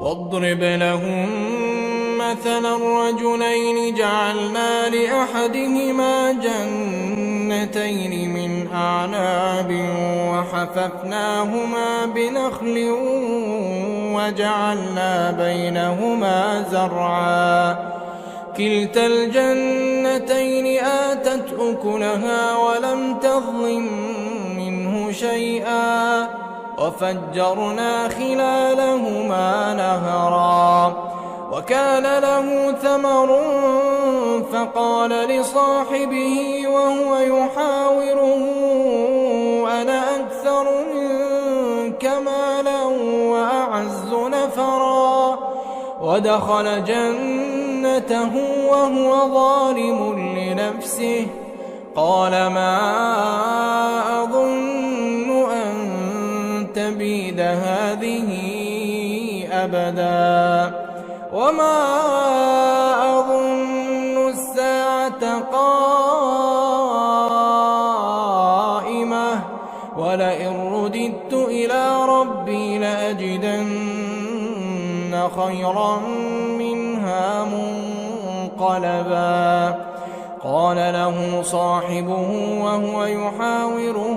واضرب لهم مثلا الرجلين جعلنا لأحدهما جنتين من أعناب وحففناهما بنخل وجعلنا بينهما زرعا كلتا الجنتين آتت أكلها ولم تظلم منه شيئا وفجرنا خلالهما نهرا وكان له ثمر فقال لصاحبه وهو يحاوره أنا أكثر منك مالا وأعز نفرا ودخل جنته وهو ظالم لنفسه قال ما أظن أن تبيد هذه أبدا وما أظن الساعة قائمة ولئن رددت إلى ربي لأجدن خيرا منها منقلبا قال له صاحبه وهو يحاوره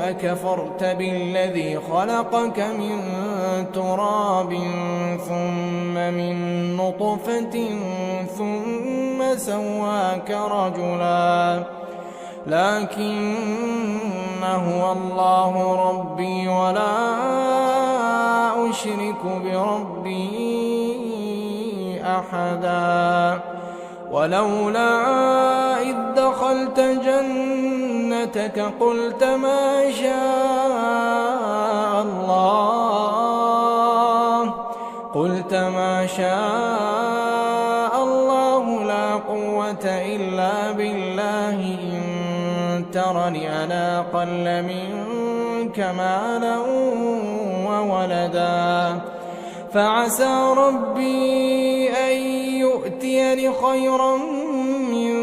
أكفرت بالذي خلقك من تراب ثم من نطفة ثم سواك رجلا لكن هو الله ربي ولا أشرك بربي أحدا ولولا إذ دخلت جنتك قلت ما شاء الله لا قوة إلا بالله إن ترني أنا أقل منك مالا وولدا فعسى ربي أن يؤتيني خيرا من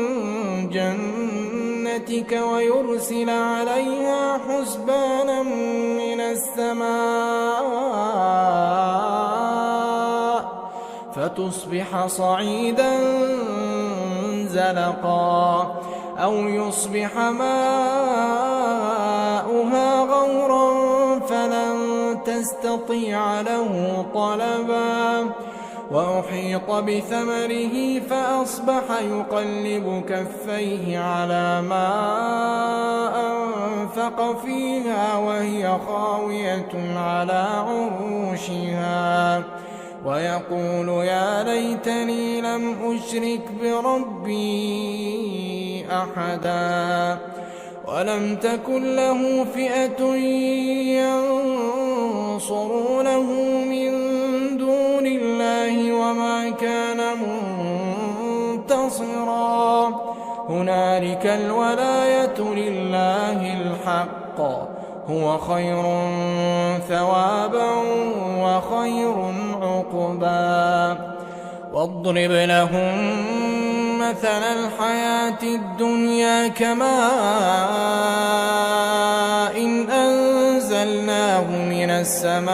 جنتك ويرسل عليها حسبانا من السماء فتصبح صعيدا زلقا أو يصبح ماؤها غورا فلن تستطيع له طلبا وأحيط بثمره فأصبح يقلب كفيه على ما أنفق فيها وهي خاوية على عروشها ويقول يا ليتني لم أشرك بربي أحدا ولم تكن له فئة ينصرونه من دون الله وما كان منتصرا هنالك الولاية لله الحق هو خير ثوابا وخير عقبا واضرب لهم مثل الحياة الدنيا كماء إن أنزلناه من السماء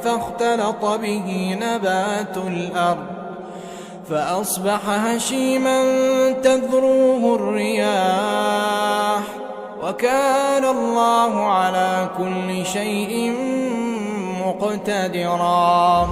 فاختلط به نبات الأرض فأصبح هشيما تذروه الرياح وكان الله على كل شيء مقتدرا.